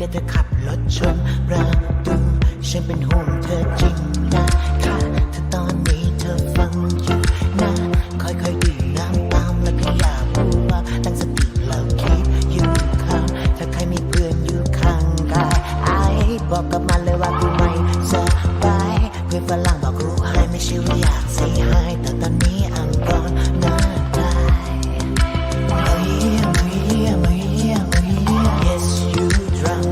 ดี๋ยวเธอขับรถชนประตูฉันเป็นห่วงเธอจริงนะค่ะถ้าตอนนี้เธอฟังอยู่นะค่อยๆดื่มน้ำตามแล้วก็อย่าพูดว่าตั้งสติแล้วคิดอยู่ข้างถ้าใครมีเพื่อนอยู่ข้างกายไอ้บอกกับมันเลยว่ากูไม่สบายเพื่อนฝรั่งบอกรู้ให้ไม่ใช่ว่าอยากsay hiแต่ตอนนี้I'm gonna die Yes you drunk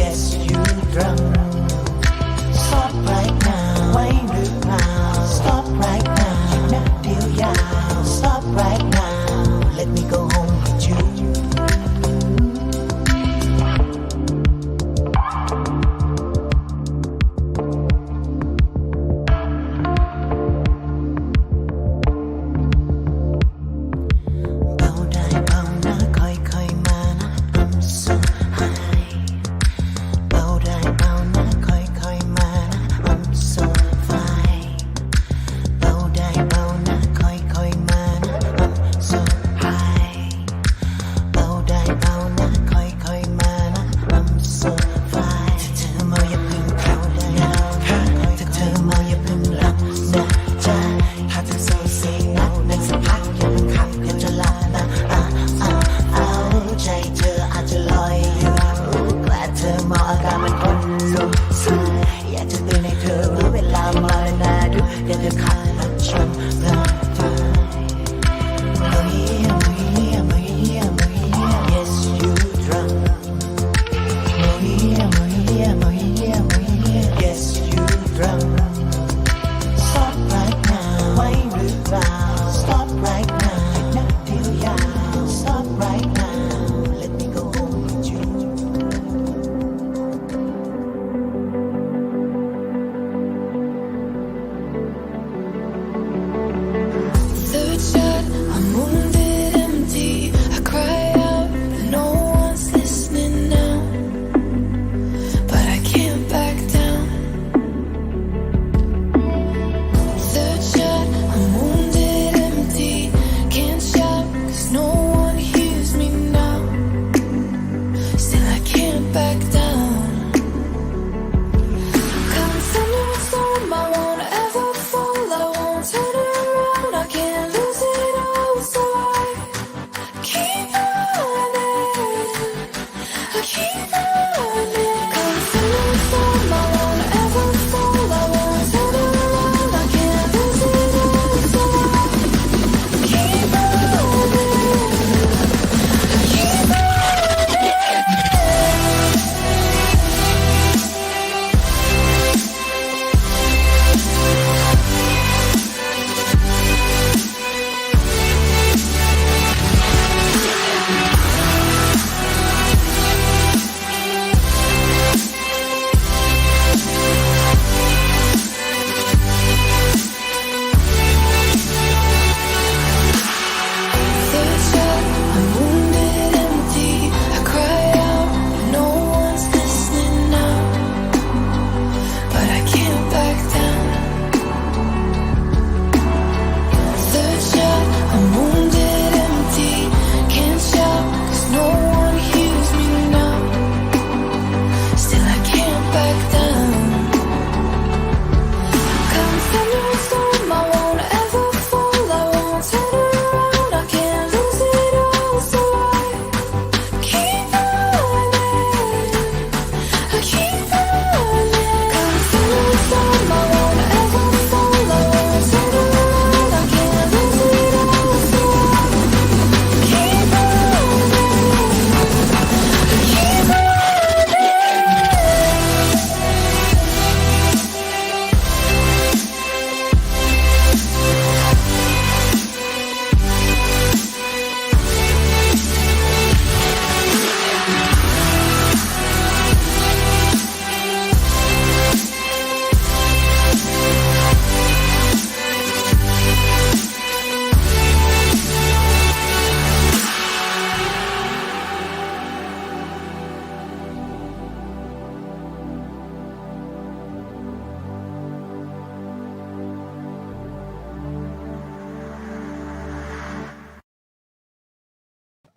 Yes you drunk Stop right now ไว้หรือเปล่า Stop right now นัดเดียวยาว Stop right now Let me go home with you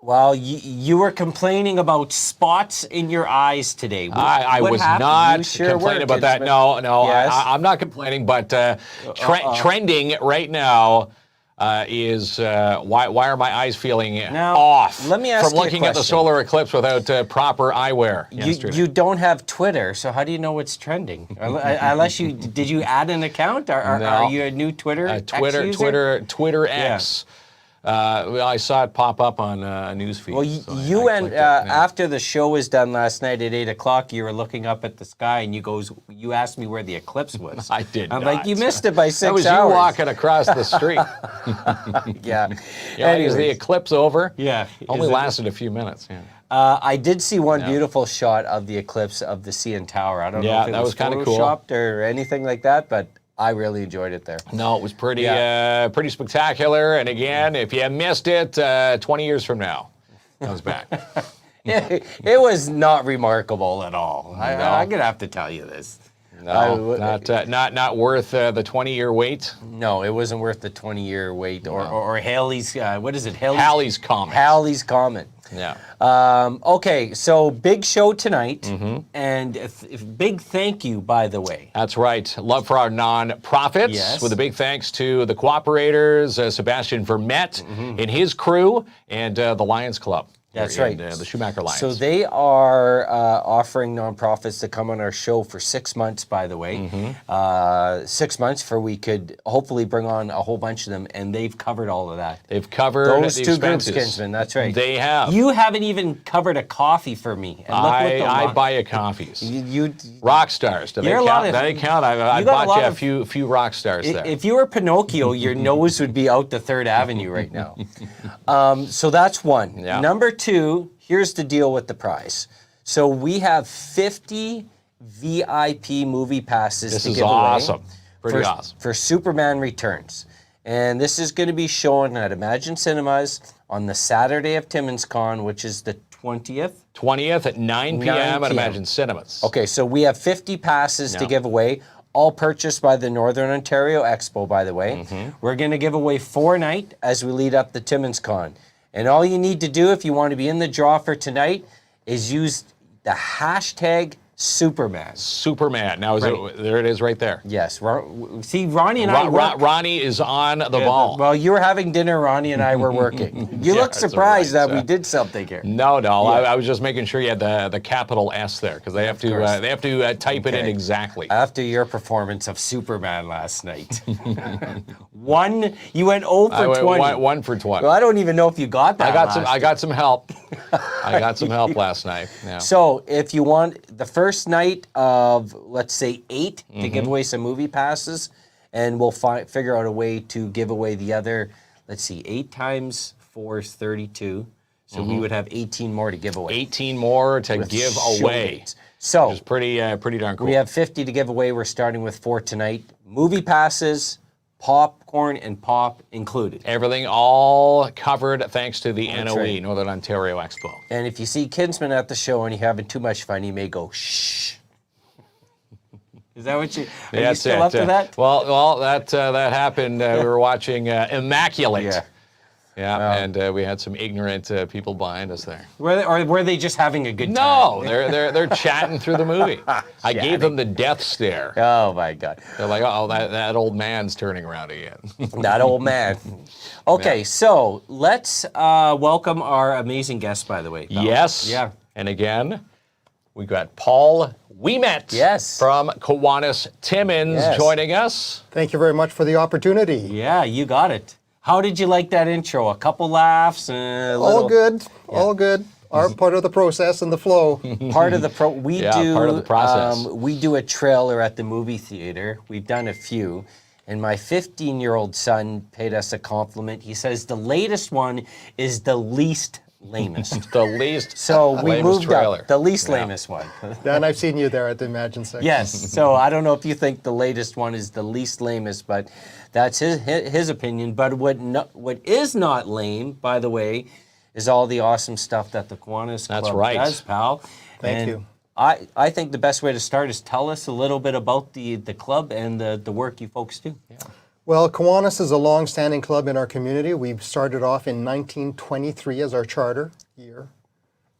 Well, you were complaining about spots in your eyes today. I What was happened? not You sure complaining were, about that. Kinsman. No, Yes. I'm not complaining, but trending right now is why are my eyes feeling Now, off let me ask from you a looking at the question. solar eclipse without proper eyewear yesterday? You don't have Twitter, so how do you know what's trending? Unless did you add an account? Are you a new Twitter X user? Twitter X. I saw it pop up on a news feed. Well, so you I and clicked it, yeah. after the show was done last night at 8 o'clock, you were looking up at the sky and you asked me where the eclipse was. I did I'm not. like, you missed it by 6 That was hours. you walking across the street. Yeah. Yeah, is the eclipse over? Yeah. Only lasted a few minutes. Yeah. I did see one beautiful shot of the eclipse of the CN Tower. I don't know if it that was kind of cool photoshopped or anything like that, but I really enjoyed it there. No, it was pretty pretty spectacular. And again, if you missed it, 20 years from now, comes back. It was not remarkable at all. I'm gonna have to tell you this. No, not worth the 20-year wait. No, it wasn't worth the 20-year wait or Halley's. What is it? Halley's Comet. Halley's Comet. Yeah. Okay, so big show tonight, and big thank you, by the way. That's right. Love for our nonprofits. Yes. With a big thanks to the cooperators, Sebastian Vermette and his crew, and the Lions Club. That's right. The Schumacher Lions. So they are offering nonprofits to come on our show for 6 months, by the way. 6 months for we could hopefully bring on a whole bunch of them, and they've covered all of that. They've covered those the two expenses. groups, Kinsman. That's right. They have. You haven't even covered a coffee for me. And look what I buy you coffees. You rock stars. Do they count? Do they count? I bought you a few rock stars there. If you were Pinocchio, your nose would be out the 3rd Avenue right now. So that's one. Yeah. Number two, here's the deal with the prize. So we have 50 VIP movie passes to give away. This is awesome. Pretty awesome. For Superman Returns. And this is going to be shown at Imagine Cinemas on the Saturday of Timmins Con, which is the 20th. 20th at 9 p.m. at Imagine Cinemas. Okay, so we have 50 passes to give away, all purchased by the Northern Ontario Expo, by the way. We're going to give away 4 night as we lead up the Timmins Con. And all you need to do if you want to be in the draw for tonight is use the hashtag Superman. Superman. Now, there it is right there. Yes. See, Ronnie and I work. Ronnie is on the ball. Well, you were having dinner, Ronnie and I were working. You look surprised that we did something here. No. I was just making sure you had the capital S there because they have to type it in exactly. After your performance of Superman last night. You went 0 for 20. 1 for 20. Well, I don't even know if you got that. I got some help. I got some help last night. Yeah. So if you want the first night of, let's say, 8 to give away some movie passes, and we'll figure out a way to give away the other, let's see, 8 times 4 is 32. So we would have 18 more to give away. 18 more to give away. So which is pretty darn cool. We have 50 to give away. We're starting with 4 tonight. Movie passes, popcorn and pop included. Everything all covered thanks to the NOE, Northern Ontario Expo. And if you see Kinsman at the show and you're having too much fun, you may go, shh. Is that what you, are you still up to that? Well, that happened. We were watching Immaculate. Yeah, and we had some ignorant people behind us there. Were they just having a good time? No, they're chatting through the movie. I gave them the death stare. Oh my God! They're like, oh, that old man's turning around again. That old man. Okay, so let's welcome our amazing guest. By the way. Pal. Yes. Yeah. And again, we got Paul Ouimet from Kiwanis Timmins joining us. Thank you very much for the opportunity. Yeah, you got it. How did you like that intro? A couple laughs? All good. Yeah. All good. Our part of the process and the flow. Part of the part of the process. We do a trailer at the movie theater. We've done a few. And my 15-year-old son paid us a compliment. He says the latest one is the least lamest. The least So we moved trailer. up. The least lamest one. Dan, I've seen you there at the Imagine section. Yes. So I don't know if you think the latest one is the least lamest, but that's his opinion. But what is not lame, by the way, is all the awesome stuff that the Kiwanis Club does, pal. Thank you. I think the best way to start is tell us a little bit about the club and the work you folks do. Yeah. Well, Kiwanis is a long-standing club in our community. We started off in 1923 as our charter year.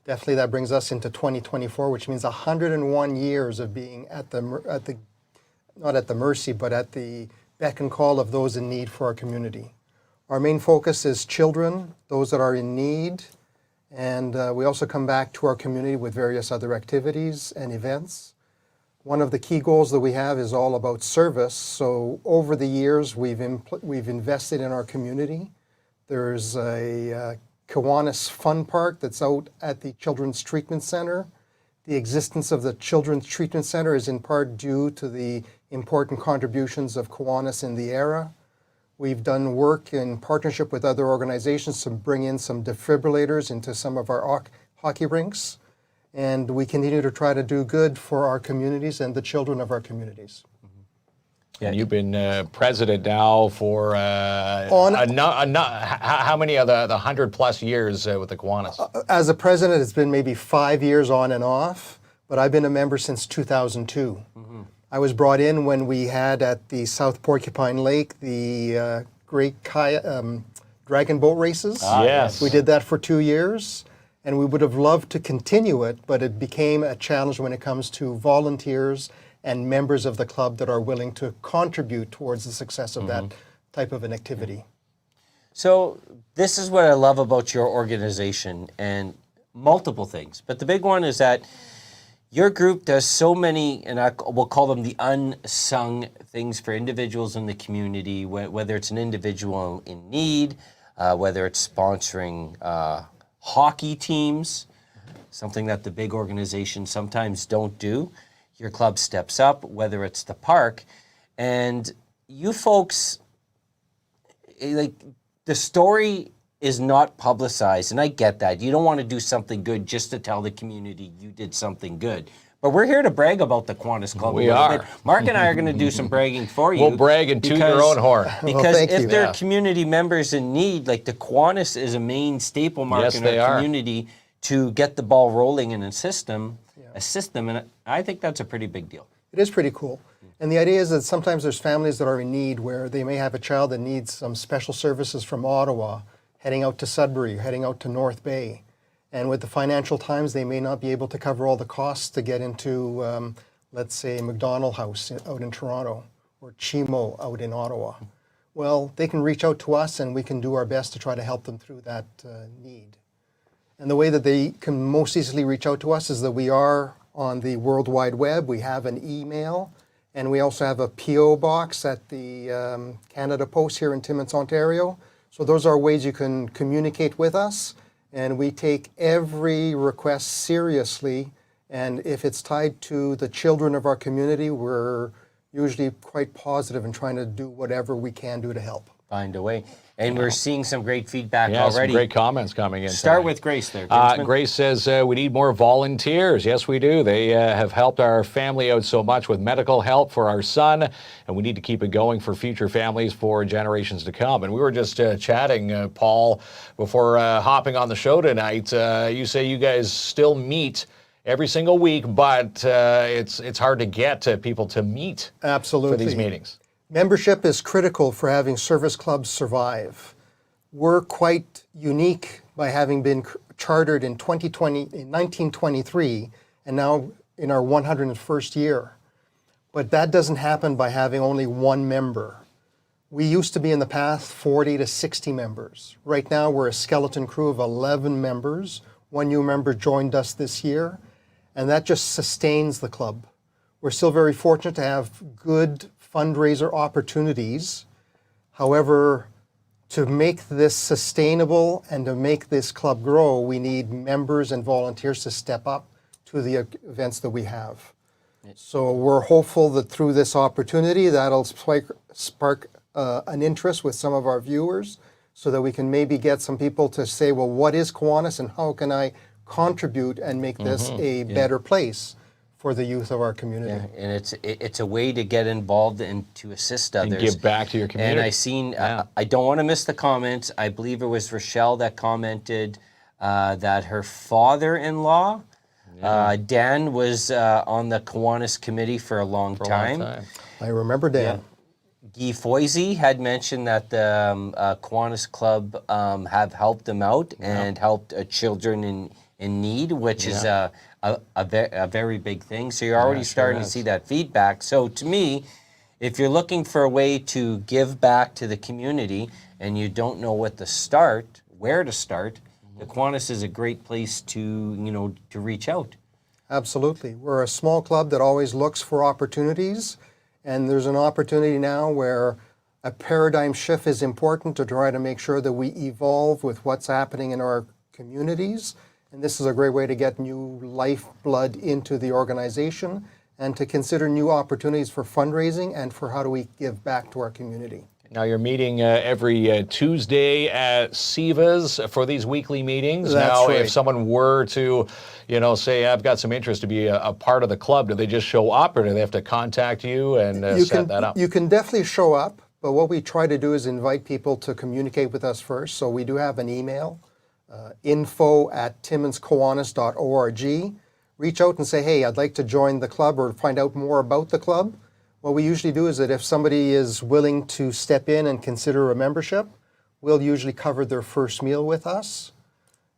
Definitely that brings us into 2024, which means 101 years of being not at the mercy, but at the beck and call of those in need for our community. Our main focus is children, those that are in need, and we also come back to our community with various other activities and events. One of the key goals that we have is all about service. So over the years, we've invested in our community. There's a Kiwanis Fun Park that's out at the Children's Treatment Center. The existence of the Children's Treatment Center is in part due to the important contributions of Kiwanis in the era. We've done work in partnership with other organizations to bring in some defibrillators into some of our hockey rinks. And we continue to try to do good for our communities and the children of our communities. And you've been president now for how many of the 100+ years with the Kiwanis? As a president, it's been maybe 5 years on and off, but I've been a member since 2002. I was brought in when we had at the South Porcupine Lake the great dragon boat races. Yes. We did that for 2 years, and we would have loved to continue it, but it became a challenge when it comes to volunteers and members of the club that are willing to contribute towards the success of that type of an activity. So this is what I love about your organization, and multiple things. But the big one is that your group does so many, and we'll call them the unsung things for individuals in the community, whether it's an individual in need, whether it's sponsoring hockey teams, something that the big organizations sometimes don't do. Your club steps up, whether it's the park. And you folks, like, the story is not publicized, and I get that. You don't want to do something good just to tell the community you did something good. But we're here to brag about the Kiwanis Club. We are. Mark and I are going to do some bragging for you. We'll brag and toot your own horn. Because thank if you. there are community members in need, like the Kiwanis is a main staple mark in our community to get the ball rolling and assist them, and I think that's a pretty big deal. It is pretty cool. And the idea is that sometimes there's families that are in need where they may have a child that needs some special services from Ottawa, heading out to Sudbury, heading out to North Bay. And with the financial times, they may not be able to cover all the costs to get into, let's say, McDonald House out in Toronto or Chimo out in Ottawa. Well, they can reach out to us and we can do our best to try to help them through that need. And the way that they can most easily reach out to us is that we are on the World Wide Web. We have an email, and we also have a P.O. box at the Canada Post here in Timmins, Ontario. So those are ways you can communicate with us, and we take every request seriously. And if it's tied to the children of our community, we're usually quite positive in trying to do whatever we can do to help. Find a way. And we're seeing some great feedback Yeah, already. some great comments coming in. Start today. with Grace there. Grace says, we need more volunteers. Yes, we do. They have helped our family out so much with medical help for our son, and we need to keep it going for future families for generations to come. And we were just chatting, Paul, before hopping on the show tonight. You say you guys still meet every single week, but it's hard to get people to meet Absolutely. for these meetings. Membership is critical for having service clubs survive. We're quite unique by having been chartered in 1923 and now in our 101st year. But that doesn't happen by having only one member. We used to be in the past 40 to 60 members. Right now we're a skeleton crew of 11 members. One new member joined us this year, and that just sustains the club. We're still very fortunate to have good fundraiser opportunities. However, to make this sustainable and to make this club grow, we need members and volunteers to step up to the events that we have. So we're hopeful that through this opportunity, that'll spark an interest with some of our viewers so that we can maybe get some people to say, well, what is Kiwanis and how can I contribute and make this a better place for the youth of our community. Yeah, and it's a way to get involved and to assist others. And give back to your community. And I seen, I don't want to miss the comments. I believe it was Rochelle that commented that her father-in-law, Dan, was on the Kiwanis committee for a long time. I remember Dan. Guy Foisey had mentioned that the Kiwanis Club have helped them out and helped children in need, which is a very big thing. So you're already starting to see that feedback. So to me, if you're looking for a way to give back to the community and you don't know where to start, the Kiwanis is a great place to reach out. Absolutely. We're a small club that always looks for opportunities, and there's an opportunity now where a paradigm shift is important to try to make sure that we evolve with what's happening in our communities. And this is a great way to get new lifeblood into the organization and to consider new opportunities for fundraising and for how do we give back to our community. Now you're meeting every Tuesday at Siva's for these weekly meetings. That's now, right. if someone were to, say, I've got some interest to be a part of the club, do they just show up, or do they have to contact you and set that up? You can definitely show up, but what we try to do is invite people to communicate with us first. So we do have an email, info@timmonskiwanis.org. Reach out and say, hey, I'd like to join the club or find out more about the club. What we usually do is that if somebody is willing to step in and consider a membership, we'll usually cover their first meal with us.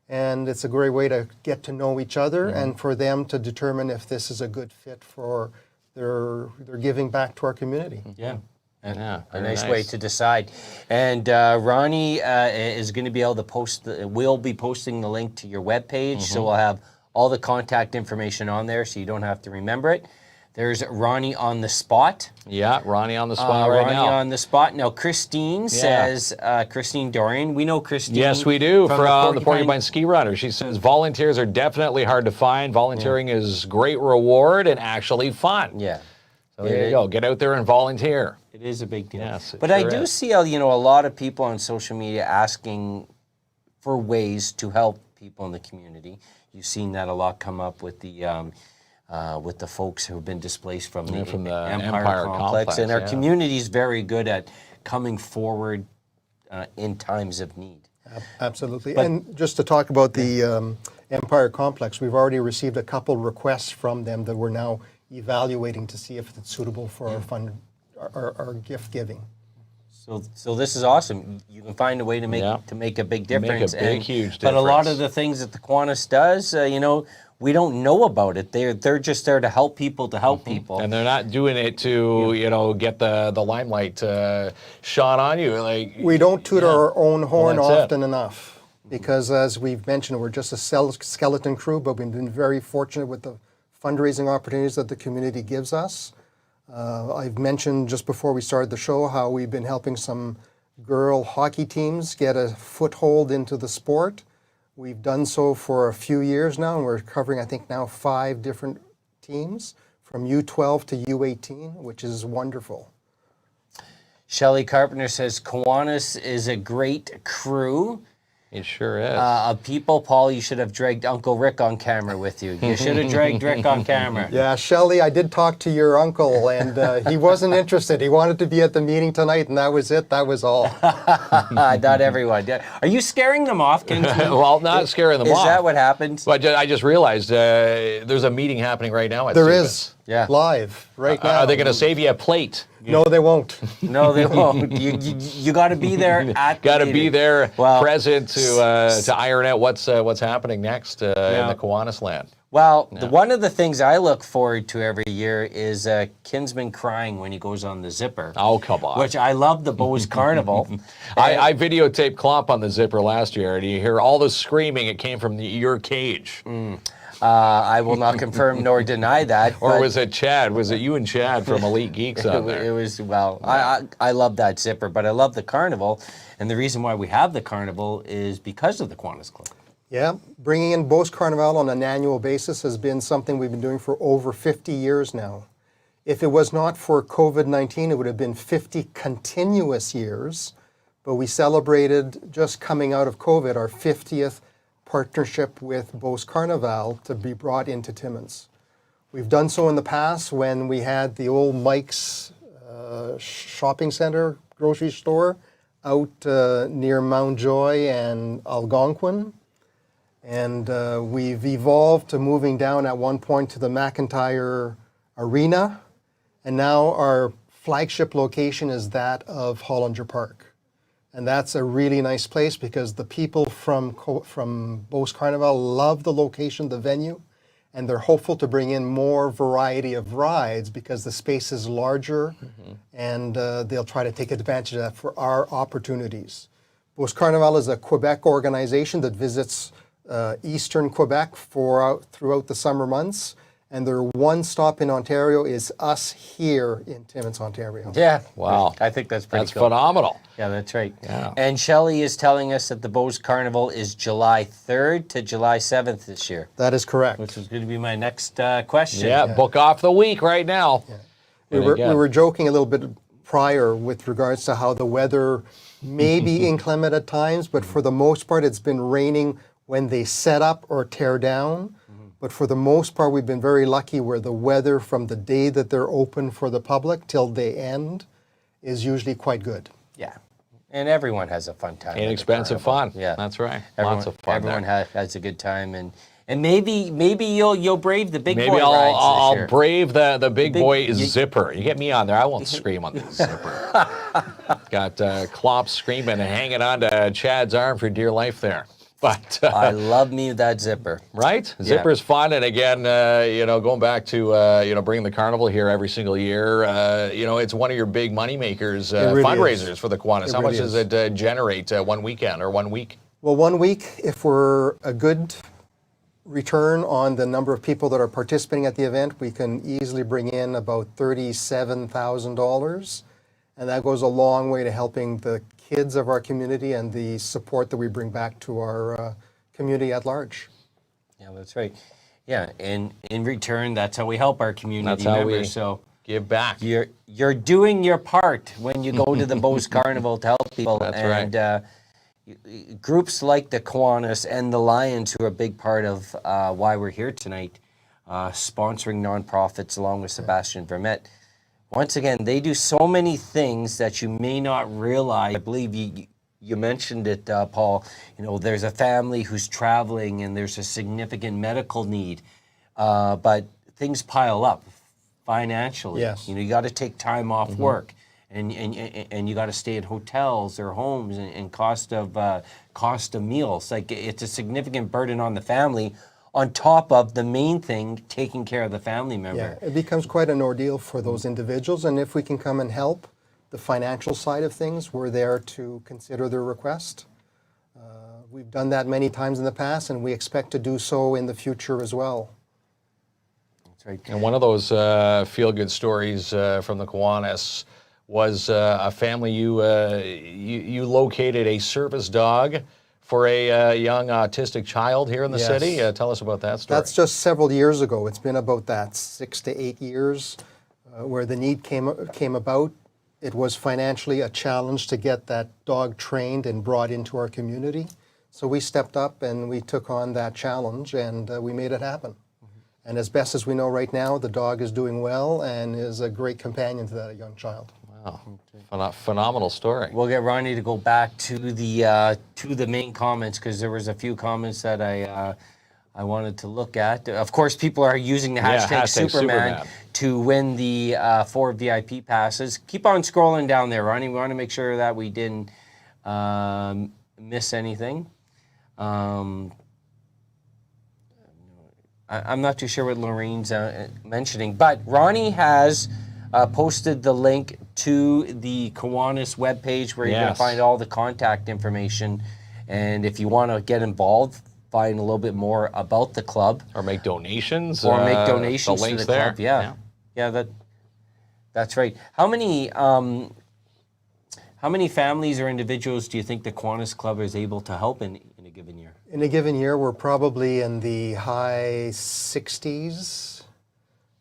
And it's a great way to get to know each other and for them to determine if this is a good fit for their giving back to our community. Yeah. Yeah, A very nice way to decide. And Ronnie is going to be able to we'll be posting the link to your webpage, so we'll have all the contact information on there so you don't have to remember it. There's Ronnie on the spot. Yeah, Ronnie on the spot right Ronnie now. on the spot. Now, Christine says, Christine Dorian, we know Christine. Yes, we do, from the Porcupine Porcupine Ski Runner. She says volunteers are definitely hard to find. Volunteering is great reward and actually fun. Yeah. So there you go. Get out there and volunteer. It is a big deal. Yes, it but sure I do is. see, a lot of people on social media asking for ways to help people in the community. You've seen that a lot come up with the folks who have been displaced from the Empire Complex. And our community is very good at coming forward in times of need. Absolutely. And just to talk about the Empire Complex, we've already received a couple requests from them that we're now evaluating to see if it's suitable for our gift giving. So this is awesome. You can find a way to make a big difference. Huge difference. But a lot of the things that the Kiwanis does, we don't know about it. They're just there to help people people. And they're not doing it to, get the limelight shot on you. Like We don't toot our own horn Well, that's often enough because, as we've mentioned, we're just a skeleton crew, but we've been very fortunate with the fundraising opportunities that the community gives us. I've mentioned just before we started the show how we've been helping some girl hockey teams get a foothold into the sport. We've done so for a few years now, and we're covering, I think, now 5 different teams from U12 to U18, which is wonderful. Shelley Carpenter says, Kiwanis is a great crew. It sure is. Of people, Paul, you should have dragged Uncle Rick on camera with you. You should have dragged Rick on camera. Yeah, Shelley, I did talk to your uncle, and he wasn't interested. He wanted to be at the meeting tonight, and that was it. That was all. Not everyone. Are you scaring them off, Kinsman? Well, not scaring them off. Is that what happened? But I just realized there's a meeting happening right now at There Siva's. is. Yeah. Live right now. Are they going to save you a plate? No, they won't. No, they won't. You got to be there at Got to the be meeting. there, Well, present to iron out what's happening next in the Kiwanis land. Well, one of the things I look forward to every year is Kinsman crying when he goes on the zipper. Oh, come on. Which I love the Bose Carnival. I videotaped Klomp on the zipper last year, and you hear all the screaming. It came from your cage. I will not confirm nor deny that. Or but was it Chad? Was it you and Chad from Elite Geeks on there? It was, I love that zipper, but I love the carnival. And the reason why we have the carnival is because of the Kiwanis Club. Yeah, bringing in Bose Carnival on an annual basis has been something we've been doing for over 50 years now. If it was not for COVID-19, it would have been 50 continuous years, but we celebrated, just coming out of COVID, our 50th partnership with Bose Carnival to be brought into Timmins. We've done so in the past when we had the old Mike's shopping center, grocery store, out near Mountjoy and Algonquin. And we've evolved to moving down at one point to the McIntyre Arena. And now our flagship location is that of Hollinger Park. And that's a really nice place because the people from Beauce Carnival love the location, the venue, and they're hopeful to bring in more variety of rides because the space is larger, and they'll try to take advantage of that for our opportunities. Beauce Carnival is a Quebec organization that visits eastern Quebec throughout the summer months, and their one stop in Ontario is us here in Timmins, Ontario. Yeah. Wow. I think that's pretty That's cool. phenomenal. Yeah, that's right. Yeah. And Shelley is telling us that the Beauce Carnival is July 3rd to July 7th this year, That is correct. which is going to be my next question. Yeah, book off the week right now. We were joking a little bit prior with regards to how the weather may be inclement at times, but for the most part, it's been raining when they set up or tear down. But for the most part, we've been very lucky where the weather from the day that they're open for the public till they end is usually quite good. Yeah. And everyone has a fun time. at the Inexpensive carnival. fun. Yeah. That's right. Everyone, Lots of fun. Everyone there. has a good time, and maybe you'll brave the big Maybe boy rides I'll this year. brave the big boy you- zipper. You get me on there, I won't scream on the zipper. Got KLOMP screaming and hanging on to Chad's arm for dear life there. But I love me that zipper. right, zipper's fun, and again, going back to bringing the carnival here every single year. It's one of your big money makers, really fundraisers is. for the Kiwanis. It How much really does it generate one weekend or 1 week? Well, 1 week, if we're a good return on the number of people that are participating at the event, we can easily bring in about $37,000. And that goes a long way to helping the kids of our community and the support that we bring back to our community at large. Yeah, that's right. Yeah, and in return, that's how we help our community That's how members. we So give back. you're doing your part when you go to the Beauce Carnival to help people. That's and, groups like the Kiwanis and the Lions, who are a big part of why we're here tonight, sponsoring nonprofits along with Sebastian Vermette. Once again, they do so many things that you may not realize. I believe you mentioned it, Paul. There's a family who's traveling and there's a significant medical need, but things pile up financially. Yes. You got to take time off work, and you got to stay at hotels or homes, and cost of meals. Like, it's a significant burden on the family, on top of the main thing, taking care of the family member. Yeah, it becomes quite an ordeal for those individuals, and if we can come and help the financial side of things, we're there to consider their request. We've done that many times in the past, and we expect to do so in the future as well. That's right. And one of those feel-good stories from the Kiwanis was a family you located a service dog for a young autistic child here in the Yes. city. Tell us about that story. That's just several years ago. It's been about 6 to 8 years where the need came about. It was financially a challenge to get that dog trained and brought into our community. So we stepped up and we took on that challenge, and we made it happen. And as best as we know right now, the dog is doing well and is a great companion to that young child. Wow, phenomenal story. We'll get Ronnie to go back to the main comments, because there was a few comments that I wanted to look at. Of course, people are using the hashtag Superman to win the 4 VIP passes. Keep on scrolling down there, Ronnie. We want to make sure that we didn't miss anything. I'm not too sure what Lorraine's mentioning, but Ronnie has posted the link to the Kiwanis webpage where you're going to find all the contact information. And if you want to get involved, find a little bit more about the club. Or make donations. Or make donations the to links the club. there. Yeah, that's right. How many families or individuals do you think the Kiwanis Club is able to help in a given year? In a given year, we're probably in the high 60s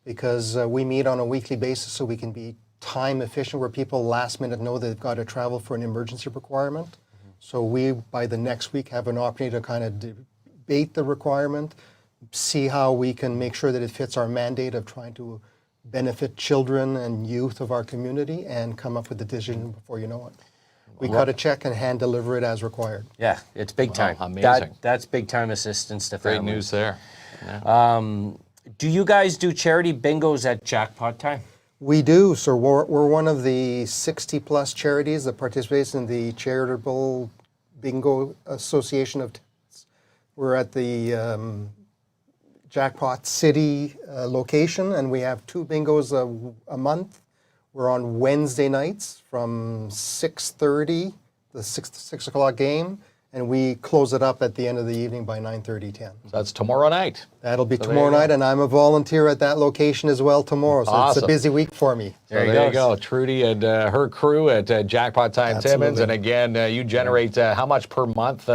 because we meet on a weekly basis so we can be time efficient, where people last minute know they've got to travel for an emergency requirement. So we, by the next week, have an opportunity to kind of debate the requirement, see how we can make sure that it fits our mandate of trying to benefit children and youth of our community, and come up with a decision before you know it. We cut a check and hand deliver it as required. Yeah, it's big time. Amazing. That's big time assistance to Great families. news there. Yeah. Do you guys do charity bingos at jackpot time? We do. So we're one of the 60-plus charities that participates in the Charitable Bingo Association of Timmins. We're at the Jackpot City location, and we have 2 bingos a month. We're on Wednesday nights from 6:30, the 6 o'clock game, and we close it up at the end of the evening by 9:30, 10. That's tomorrow night. That'll be tomorrow night, and I'm a volunteer at that location as well tomorrow, so it's a Awesome. busy week for me. There you go. Trudy and her crew at Jackpot Time Timmins. And again, you generate how much per month,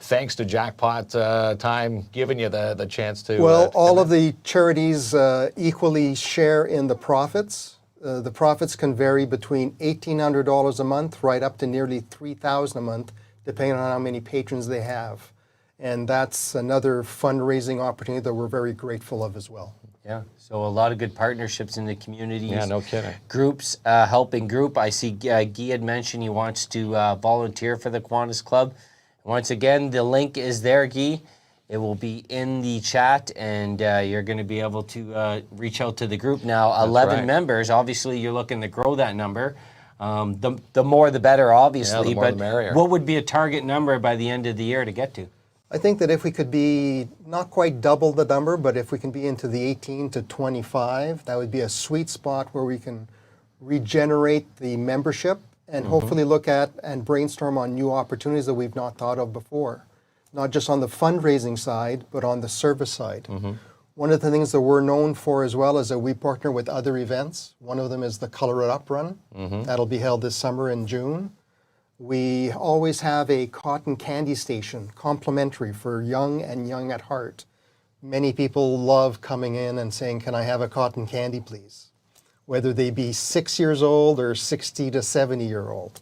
thanks to Jackpot Time giving you the chance to... Well, all of the charities equally share in the profits. The profits can vary between $1,800 a month right up to nearly $3,000 a month, depending on how many patrons they have. And that's another fundraising opportunity that we're very grateful of as well. Yeah, so a lot of good partnerships in the community. Yeah, no kidding. Groups, helping group. I see Guy had mentioned he wants to volunteer for the Kiwanis Club. Once again, the link is there, Guy. It will be in the chat, and you're going to be able to reach out to the group. Now, 11 members, obviously you're looking to grow that number. The more the better, obviously. Yeah, the more but the merrier. What would be a target number by the end of the year to get to? I think that if we could be not quite double the number, but if we can be into the 18 to 25, that would be a sweet spot where we can regenerate the membership and hopefully look at and brainstorm on new opportunities that we've not thought of before. Not just on the fundraising side, but on the service side. One of the things that we're known for as well is that we partner with other events. One of them is the Color It Up Run. That'll be held this summer in June. We always have a cotton candy station, complimentary for young and young at heart. Many people love coming in and saying, "Can I have a cotton candy, please?" Whether they be 6 years old or 60 to 70-year-old.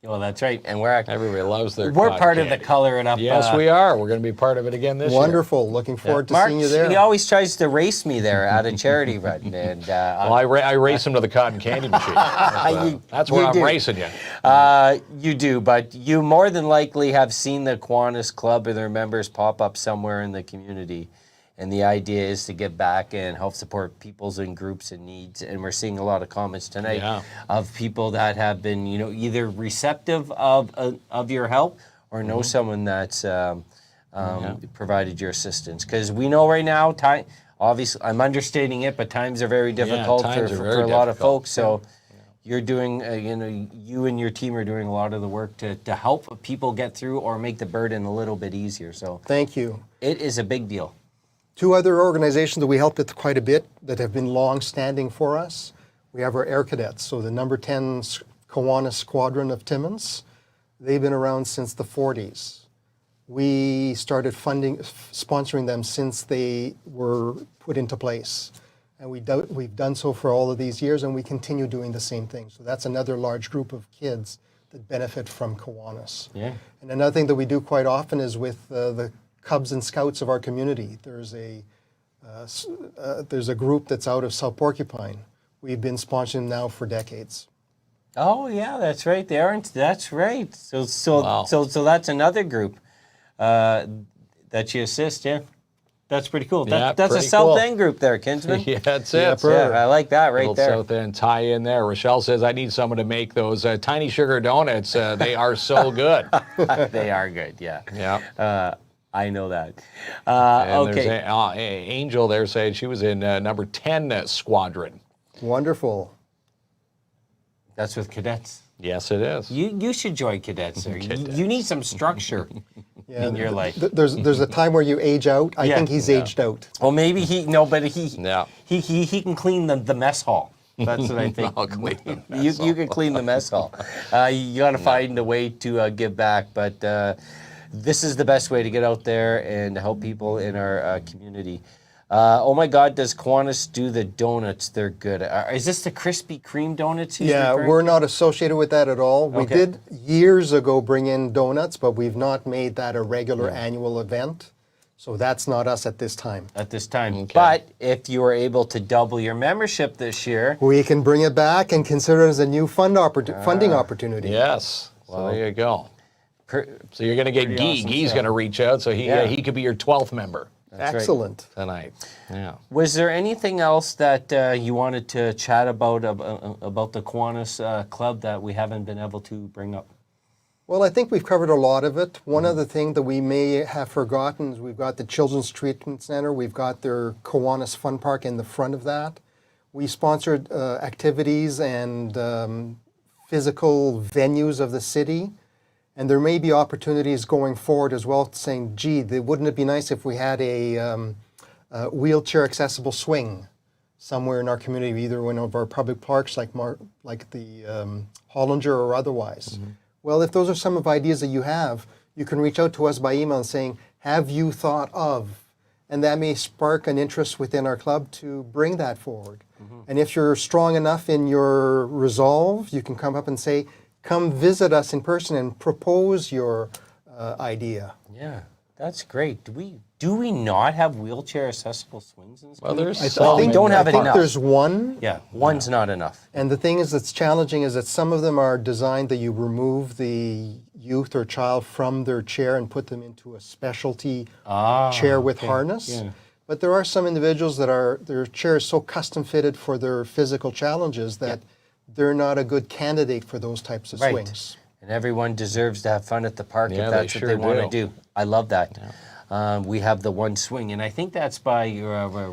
Well, that's right. And Everybody loves their we're cotton part of the candy. Color It Up. Yes, we are. We're going to be part of it again this year. Wonderful. Looking forward to Mark, seeing you there. he always tries to race me there at a charity run. And Well, I race him to the cotton candy machine. That's where you I'm do. racing you. You do, but you more than likely have seen the Kiwanis Club or their members pop up somewhere in the community. And the idea is to give back and help support people's and groups in needs. And we're seeing a lot of comments tonight of people that have been, either receptive of your help or know someone that's provided your assistance. Because we know right now, obviously, I'm understating it, but times are very difficult for a lot of folks. So you're doing, you and your team are doing a lot of the work to help people get through or make the burden a little bit easier. So Thank you. it is a big deal. 2 other organizations that we helped with quite a bit that have been long-standing for us. We have our Air Cadets, so the number 10 Kiwanis Squadron of Timmins. They've been around since the 40s. We started sponsoring them since they were put into place. And we've done so for all of these years, and we continue doing the same thing. So that's another large group of kids that benefit from Kiwanis. Yeah. And another thing that we do quite often is with the Cubs and Scouts of our community. There's a group that's out of South Porcupine. We've been sponsoring them now for decades. Oh yeah, that's right. They aren't. That's right. So that's another group that you assist. Yeah, that's pretty cool. Yeah, That's a pretty South cool. End group there, Kinsman. Yeah, that's it. Yeah, I like that right Little there. South End tie in there. Rochelle says, I need someone to make those tiny sugar donuts. They are so good. They are good. Yeah. Yeah. I know that. And Okay. there's Angel there saying she was in number 10 squadron. Wonderful. That's with cadets. Yes, it is. You should join cadets, sir. You need some structure in your life. There's a time where you age out. I Yeah. think he's aged out. Well, maybe he Yeah. he can clean the mess hall. That's what I think. I'll clean the You can clean the mess hall. You got to find a way to give back, but this is the best way to get out there and help people in our community. Oh my God, does Kiwanis do the donuts? They're good. Is this the Krispy Kreme donuts? he's Yeah, referring we're to? not associated with that at all. We Okay. did years ago bring in donuts, but we've not made that a regular annual event. So that's not us at this time. At this time. Okay. But if you were able to double your membership this year, We can bring it back and consider it as a new funding opportunity. Yes. Well, there you go. per, So you're going to get Guy. awesome Guy's stuff. going to reach out, so he Yeah. he could be your 12th member. That's Excellent. tonight. Yeah. Was there anything else that you wanted to chat about the Kiwanis Club that we haven't been able to bring up? Well, I think we've covered a lot of it. One other thing that we may have forgotten is we've got the Children's Treatment Center. We've got their Kiwanis Fun Park in the front of that. We sponsored activities and physical venues of the city. And there may be opportunities going forward as well, saying, gee, wouldn't it be nice if we had a wheelchair accessible swing somewhere in our community, either one of our public parks like the Hollinger or otherwise. Well, if those are some of the ideas that you have, you can reach out to us by email saying, have you thought of? And that may spark an interest within our club to bring that forward. And if you're strong enough in your resolve, you can come up and say, come visit us in person and propose your idea. Yeah, that's great. Do we not have wheelchair accessible swings in this Well, community? there's I think don't have I think enough. there's one. Yeah, one's not enough. And the thing is that's challenging is that some of them are designed that you remove the youth or child from their chair and put them into a specialty chair with harness. Yeah. But there are some individuals that their chair is so custom fitted for their physical challenges that they're not a good candidate for those types of swings. And everyone deserves to have fun at the park Yeah, if that's they what they sure want to do. do. I love that. We have the one swing, and I think that's by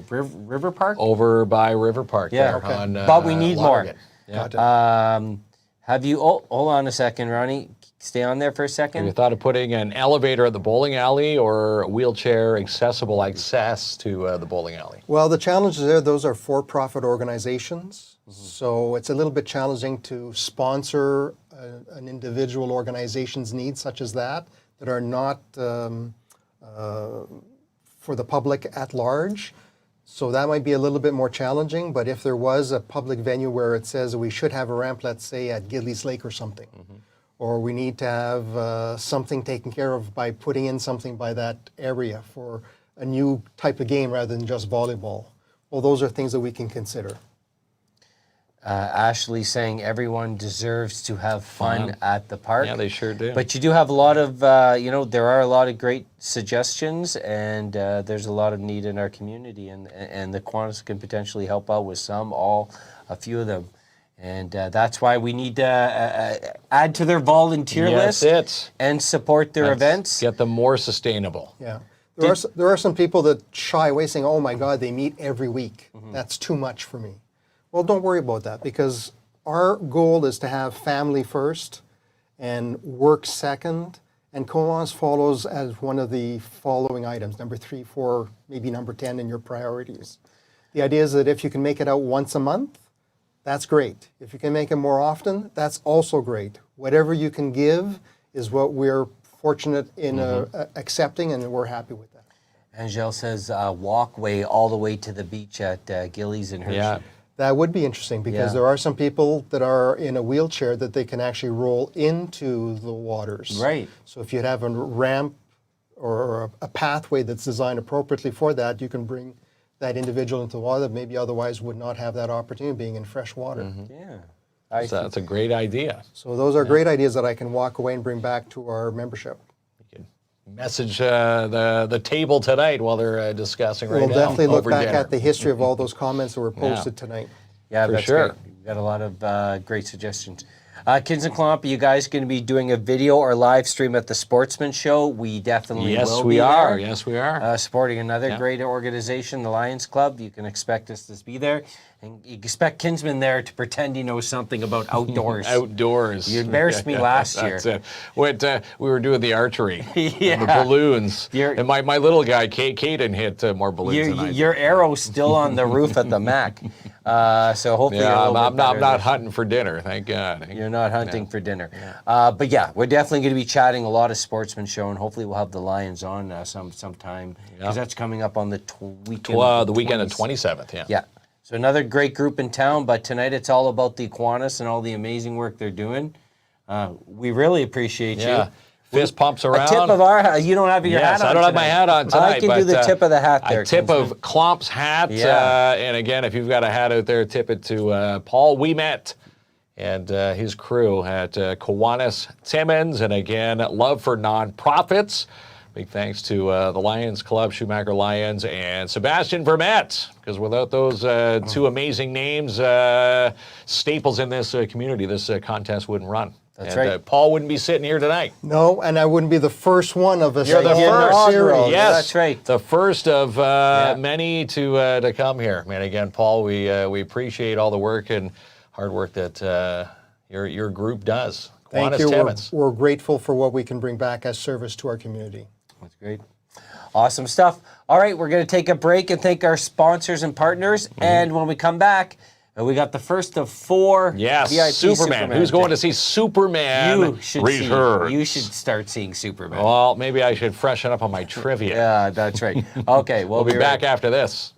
River Park. Over by River Park Yeah, there on but we need more. Lonergan. Yeah. Gotcha. Have you? Oh, hold on a second, Ronnie. Stay on there for a Have you second. thought of putting an elevator at the bowling alley or wheelchair accessible access to the bowling alley? Well, the challenges there, those are for-profit organizations. So it's a little bit challenging to sponsor an individual organization's needs such as that are not for the public at large. So that might be a little bit more challenging, but if there was a public venue where it says we should have a ramp, let's say at Gidley's Lake or something, or we need to have something taken care of by putting in something by that area for a new type of game rather than just volleyball. Well, those are things that we can consider. Ashley saying everyone deserves to have fun at the park. Yeah, they sure do. But you do have a lot of, there are a lot of great suggestions, and there's a lot of need in our community, and the Kiwanis can potentially help out with some, all, a few of them. And that's why we need to add to their volunteer list and support their events. Get them more sustainable. Yeah. There are some people that shy away saying, oh my God, they meet every week. That's too much for me. Well, don't worry about that because our goal is to have family first and work second. And Kiwanis follows as one of the following items, number 3, 4, maybe number 10 in your priorities. The idea is that if you can make it out once a month, that's great. If you can make it more often, that's also great. Whatever you can give is what we're fortunate in accepting, and we're happy with that. Angel says walkway all the way to the beach at Gillies and Hershey. Yeah. That would be interesting because there are some people that are in a wheelchair that they can actually roll into the waters. Right. So if you have a ramp or a pathway that's designed appropriately for that, you can bring that individual into the water that maybe otherwise would not have that opportunity being in fresh water. Yeah. So that's a great idea. So those are great ideas that I can walk away and bring back to our membership. Message the table tonight while they're discussing right now. We'll definitely look over back dinner. at the history of all those comments that were posted tonight. Yeah, For that's sure. great. We've got a lot of great suggestions. KINZ and KLOMP, you guys going to be doing a video or live stream at the Sportsman Show? We definitely will be there. Yes, we are. Supporting another great organization, the Lions Club. You can expect us to be there. And you expect Kinsman there to pretend he knows something about outdoors. Outdoors. You embarrassed me last year. That's it. We were doing the archery and the Yeah. balloons. And my little guy, Caden, hit more balloons than I did. Your arrow's still on the roof at the Mac. So hopefully you're a little I'm bit better not this hunting for dinner, thank God. You're not hunting for dinner. But yeah, we're definitely going to be chatting a lot of Sportsman Show, and hopefully we'll have the Lions on sometime because that's coming up on the weekend. The weekend of 27th, Yeah. So another great group in town, but tonight it's all about the Kiwanis and all the amazing work they're doing. We really appreciate you. Fist pumps around. A tip of our, you don't have your hat on. Yes, I don't have my hat on tonight. I can do the tip of the hat there. A tip Kinsman. of KLOMP's hat. Yeah. And again, if you've got a hat out there, tip it to Paul Ouimet and his crew at Kiwanis Timmins. And again, love for nonprofits. Big thanks to the Lions Club, Schumacher Lions, and Sebastian Vermette, because without those two amazing names, staples in this community, this contest wouldn't run. That's and, right. Paul wouldn't be sitting here tonight. No, and I wouldn't be the first one of us. You're the first. Inaugural. Yes, That's right. The first of many to come here. Man, again, Paul, we appreciate all the work and hard work that your group does. Thank Kiwanis you. Timmins. We're grateful for what we can bring back as service to our community. That's great. Awesome stuff. All right, we're going to take a break and thank our sponsors and partners. And when we come back, we got the first of 4 Yes, VIP Superman. Who's going to see Superman You should Returns? You should start seeing Superman. Well, maybe I should freshen up on my trivia. Yeah, that's right. Okay, We'll be back after this.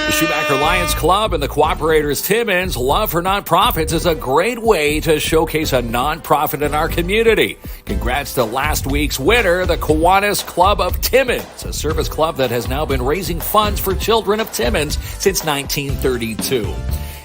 The Schumacher Lions Club and the Cooperators Timmins Love for Nonprofits is a great way to showcase a nonprofit in our community. Congrats to last week's winner, the Kiwanis Club of Timmins, a service club that has now been raising funds for children of Timmins since 1932.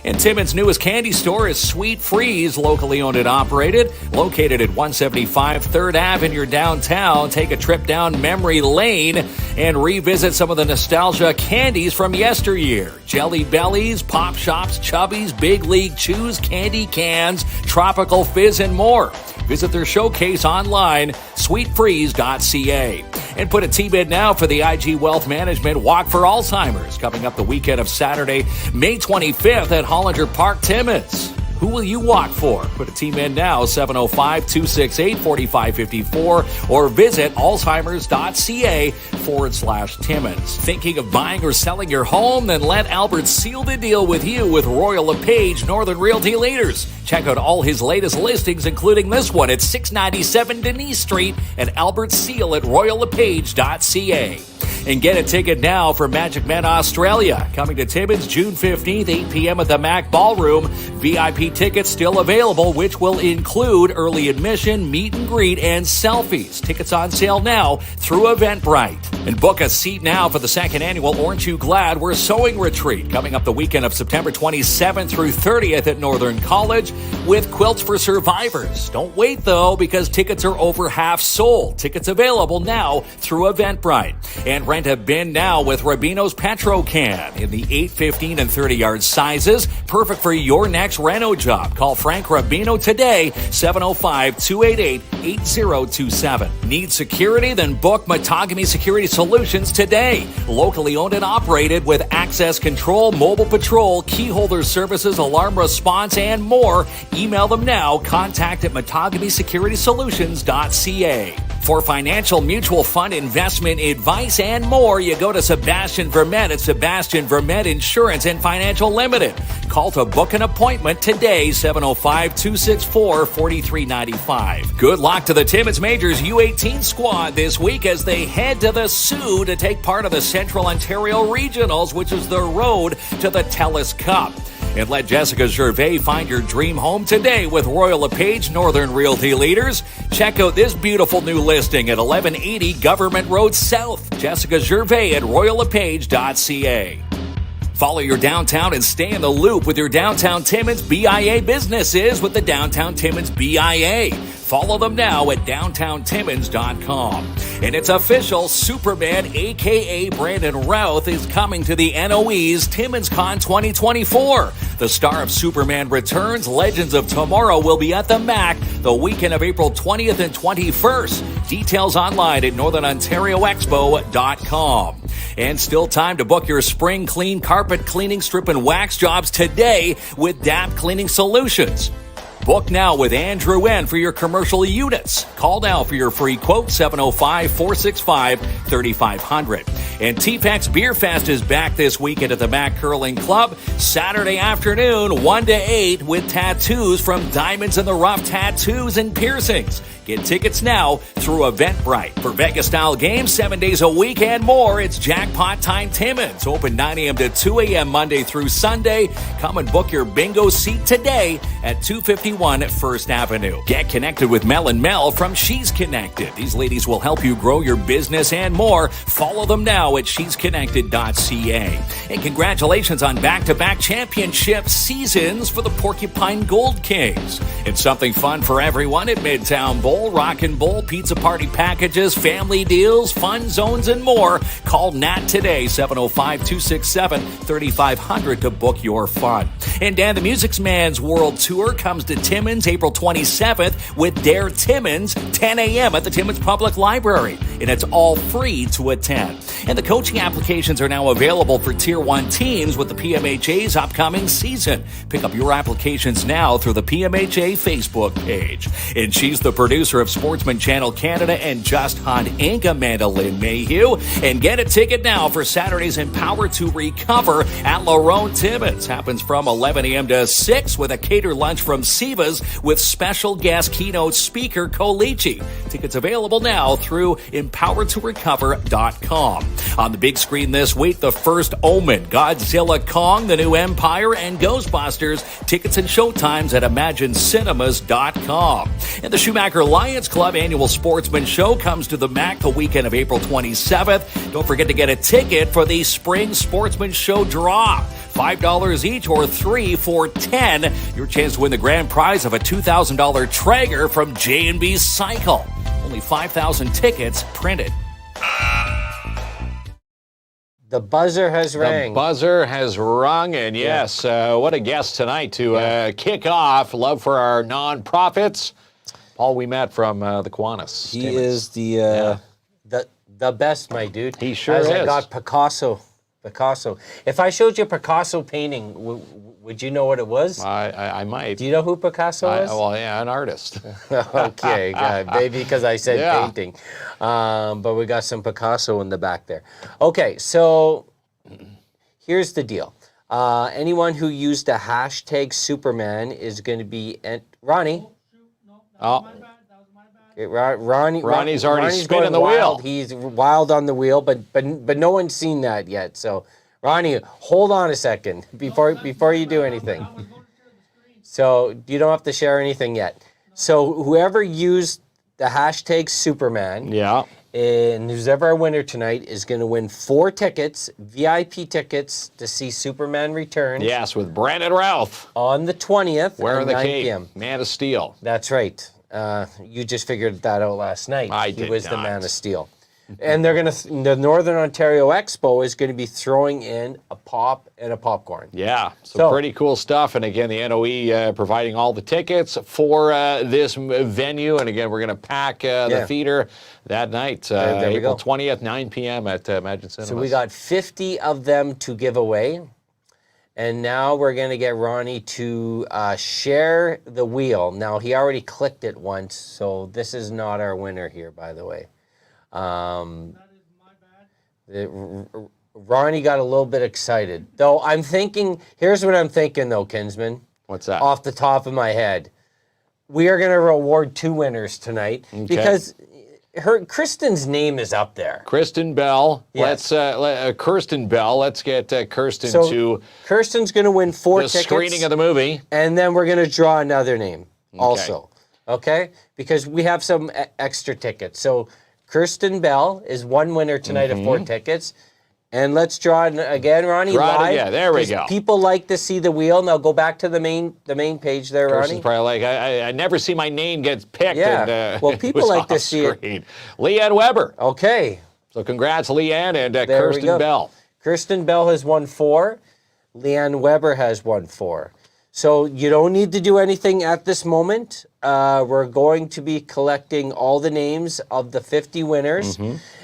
And Timmins' newest candy store is Sweet Freeze, locally owned and operated. Located at 175 3rd Ave in your downtown, take a trip down memory lane and revisit some of the nostalgia candies from yesteryear. Jelly Bellies, Pop Shops, Chubbies, Big League Chews, Candy Cans, Tropical Fizz, and more. Visit their showcase online, sweetfreeze.ca. And put a T-bid now for the IG Wealth Management Walk for Alzheimer's, coming up the weekend of Saturday, May 25th at Hollinger Park, Timmins. Who will you walk for? Put a team in now, 705-268-4554, or visit alzheimers.ca/Timmins. Thinking of buying or selling your home? Then let Albert seal the deal with you with Royal LePage Northern Realty Leaders. Check out all his latest listings, including this one at 697 Denise Street, and Albert Seal at royallepage.ca. And get a ticket now for Magic Men Australia, coming to Timmins June 15th, 8 p.m. at the Mac Ballroom. VIP tickets still available, which will include early admission, meet and greet, and selfies. Tickets on sale now through Eventbrite. And book a seat now for the 2nd annual Orange You Glad We're Sewing Retreat, coming up the weekend of September 27th through 30th at Northern College with Quilts for Survivors. Don't wait, though, because tickets are over half sold. Tickets available now through Eventbrite. And rent a bin now with Rubino's Petro Can in the 8, 15, and 30-yard sizes. Perfect for your next reno job. Call Frank Rubino today, 705-288-8027. Need security? Then book Matagami Security Solutions today. Locally owned and operated with access control, mobile patrol, key holder services, alarm response, and more. Email them now. Contact at MatagamiSecuritySolutions.ca. For financial mutual fund investment advice and more, you go to Sebastian Vermette at Sebastian Vermette Insurance and Financial Limited. Call to book an appointment today, 705-264-4395. Good luck to the Timmins Majors U18 squad this week as they head to the Sioux to take part of the Central Ontario Regionals, which is the road to the TELUS Cup. And let Jessica Gervais find your dream home today with Royal LePage Northern Realty Leaders. Check out this beautiful new listing at 1180 Government Road South. Jessica Gervais at royallepage.ca. Follow your downtown and stay in the loop with your Downtown Timmins BIA businesses with the Downtown Timmins BIA. Follow them now at downtowntimmins.com. And it's official, Superman, a.k.a. Brandon Routh, is coming to the NOE's Timmins Con 2024. The star of Superman returns. Legends of Tomorrow will be at the MAC the weekend of April 20th and 21st. Details online at northernontarioexpo.com. And still time to book your spring clean carpet cleaning, strip, and wax jobs today with DAP Cleaning Solutions. Book now with Andrew N. for your commercial units. Call now for your free quote, 705-465-3500. And TPEX Beer Fest is back this weekend at the Mac Curling Club. Saturday afternoon, 1 to 8, with tattoos from Diamonds in the Rough Tattoos and Piercings. Get tickets now through Eventbrite. For Vegas-style games 7 days a week and more, it's Jackpot Time Timmins. Open 9 a.m. to 2 a.m. Monday through Sunday. Come and book your bingo seat today at 250 251 First Avenue. Get connected with Mel and Mel from She's Connected. These ladies will help you grow your business and more. Follow them now at shesconnected.ca. And congratulations on back-to-back championship seasons for the Porcupine Gold Kings. It's something fun for everyone at Midtown Bowl, Rock and Bowl, pizza party packages, family deals, fun zones, and more. Call Nat today, 705-267-3500 to book your fun. And Dan the Music Man's World Tour comes to Timmins April 27th with Dare Timmins, 10 a.m. at the Timmins Public Library. And it's all free to attend. And the coaching applications are now available for Tier 1 teams with the PMHA's upcoming season. Pick up your applications now through the PMHA Facebook page. And she's the producer of Sportsman Channel Canada and Just Hunt Inc., Amanda Lynn Mayhew. And get a ticket now for Saturday's Empower to Recover at Larone Timmins. Happens from 11 a.m. to 6 with a catered lunch from Siva's with special guest keynote speaker Kolichi. Tickets available now through empowertorecover.com. On the big screen this week, the first Omen, Godzilla Kong, The New Empire, and Ghostbusters. Tickets and showtimes at imaginecinemas.com. And the Schumacher Lions Club annual Sportsman Show comes to the MAC the weekend of April 27th. Don't forget to get a ticket for the Spring Sportsman Show draw. $5 each or 3 for $10. Your chance to win the grand prize of a $2,000 Traeger from J&B Cycle. Only 5,000 tickets printed. The buzzer has rang. The buzzer has rung, and yes, what a guest tonight to kick off Love for Our Nonprofits. Paul, we met from the Kiwanis. He Timmins. is the best, my dude. He sure As is. I got Picasso. If I showed you a Picasso painting, would you know what it was? I might. Do you know who Picasso is? Well, yeah, an artist. Okay, good. Maybe because I said Yeah. painting. But we got some Picasso in the back there. Okay, so here's the deal. Anyone who used the hashtag Superman is going to be... Ronnie? Oh, Okay, Ronnie's already spinning going the wheel. wild. He's wild on the wheel, but no one's seen that yet. So, Ronnie, hold on a second before you do anything. So you don't have to share anything yet. So whoever used the hashtag Superman, yeah. and who's ever a winner tonight is going to win 4 tickets, VIP tickets to see Superman return. Yes, with Brandon Routh. On the 20th Wearing at the 9 cape. p.m. Man of Steel. That's right. You just figured that out last night. I He did was the not. Man of Steel. And they're going to, the Northern Ontario Expo is going to be throwing in a pop and a popcorn. Yeah, So- pretty cool stuff. And again, the NOE providing all the tickets for this venue. And again, we're going to pack the theater that night, There we April go. 20th, 9 p.m. at Imagine Cinemas. So we got 50 of them to give away. And now we're going to get Ronnie to share the wheel. Now, he already clicked it once, so this is not our winner here, by the way. Ronnie got a little bit excited. Though I'm thinking, here's what I'm thinking though, Kinsman. What's that? Off the top of my head. We are going to reward 2 winners tonight because Kristen's name is up there. Kristen Bell. Yes. Let's Kirsten Bell. Let's get Kirsten So to Kirsten's going to win 4 the tickets. screening of the movie. And then we're going to draw another name also. Okay? Because we have some extra tickets. So Kirsten Bell is one winner tonight of 4 tickets. And let's draw it again, Ronnie, Draw it live. again. There we 'cause go. People like to see the wheel. Now go back to the main page there, Kirsten's Ronnie. probably like, I never see my name get picked. Yeah. And, Well, it people was like to off see it. screen. Leanne Weber. Okay. So congrats, Leanne and There we Kirsten go. Bell. Kirsten Bell has won 4. Leanne Weber has won 4. So you don't need to do anything at this moment. We're going to be collecting all the names of the 50 winners.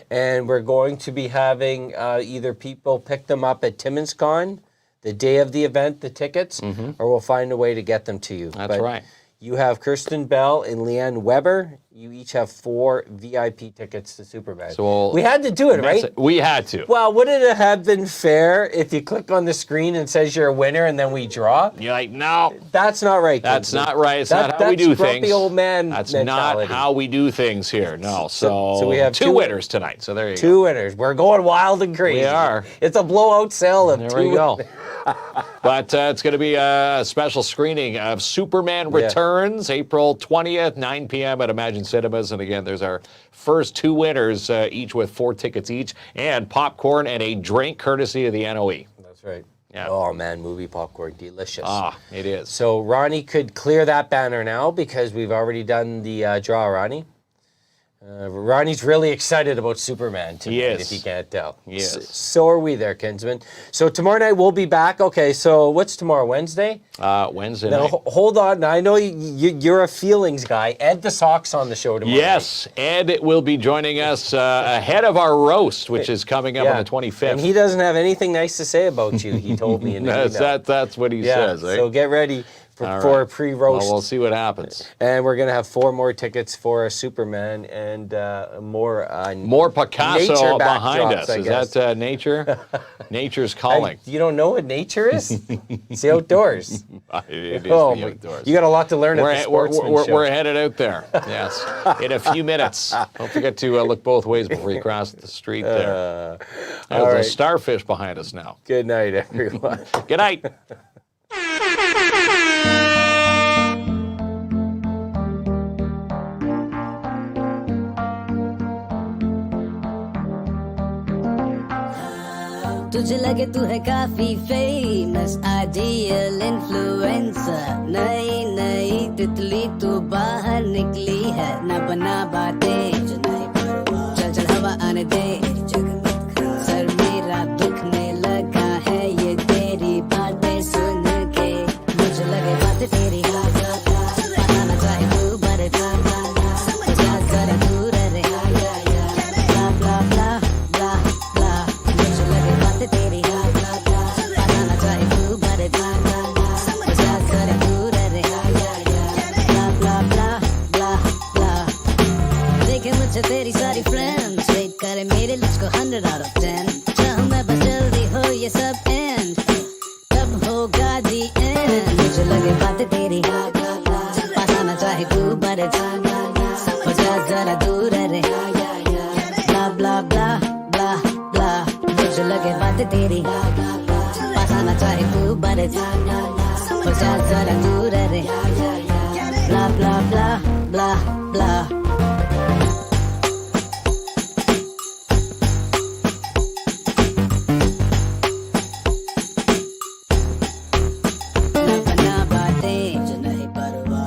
And we're going to be having either people pick them up at Timmins Con, the day of the event, the tickets, or we'll find a way to get them to you. That's right. You have Kirsten Bell and Leanne Weber. You each have 4 VIP tickets to Superman. So we had to do it, right? We had to. Well, wouldn't it have been fair if you click on the screen and says you're a winner and then we draw? You're like, no. That's not right. That's Kinsman. not right. It's not how we do That's grumpy things. old man That's mentality. not how we do things here. No. So we have 2 two- winners tonight. So there you go. 2 winners. We're going wild and crazy. We are. It's a blowout sale of There 2 we go. But it's going to be a special screening of Superman Returns, April 20th, 9 p.m. at Imagine Cinemas. And again, there's our first 2 winners, each with 4 tickets each, and popcorn and a drink courtesy of the NOE. That's right. Yeah. Oh, man, movie popcorn, delicious. Ah, it is. So Ronnie could clear that banner now because we've already done the draw, Ronnie. Ronnie's really excited about Superman tonight, if you can't tell. Yes. So are we there, Kinsman. So tomorrow night we'll be back. Okay, so what's tomorrow, Wednesday? Wednesday Now, night. hold on. I know you're a feelings guy. Ed the Sock's on the show tomorrow Yes, Ed will be joining us ahead of our roast, which is coming up on the 25th. And he doesn't have anything nice to say about you, he told me in the email. That's what he says. Eh? So get ready for a pre-roast. Well, we'll see what happens. And we're going to have 4 more tickets for Superman and more Picasso nature behind backdrops, us. I Is guess. that nature? Nature's calling. You don't know what nature is? It's the outdoors. It is the outdoors. You got a lot to learn at the Sportsman Show. We're headed out there, yes, in a few minutes. Don't forget to look both ways before you cross the street there. There's a starfish behind us now. Good night, everyone. Good night. तुझे लगे तू है काफी famous ideal influencer नई नई तितली तू बाहर निकली है ना बना बातें जो नहीं परवाह चल चल हवा आने दे सर मेरा दुखने लगा है ये तेरी बातें सुन के मुझे लगे बातें तेरी पता ना चाहे तू बड़े जरा दूर रहे blah blah blah blah blah मुझे लगे बातें तेरी पता ना चाहे तू बड़े जरा दूर रहे blah blah blah blah blah देखे मुझे तेरी सारी फ्रेंड्स रेट करे मेरे लुक्स को 100 out of 10 चाहूँ मैं बस जल्दी हो ये सब एंड कब होगा दी एंड मुझे लगे बातें तेरी पता ना चाहे तू बड़े हो जा जरा दूर रहे blah blah blah blah blah मुझे लगे बातें तेरी पता ना चाहे तू बड़े हो जा जरा दूर रहे blah blah blah blah blah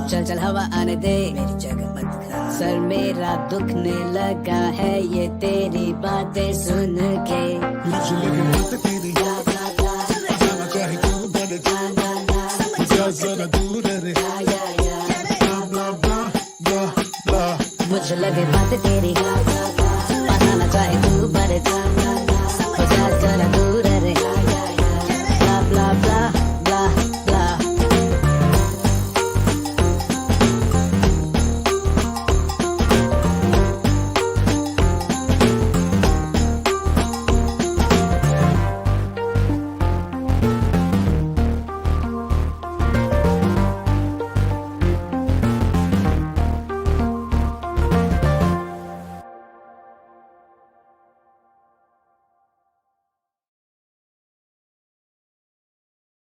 चल चल हवा आने दे मेरी जगह मत खा सर मेरा दुखने लगा है ये तेरी बातें सुन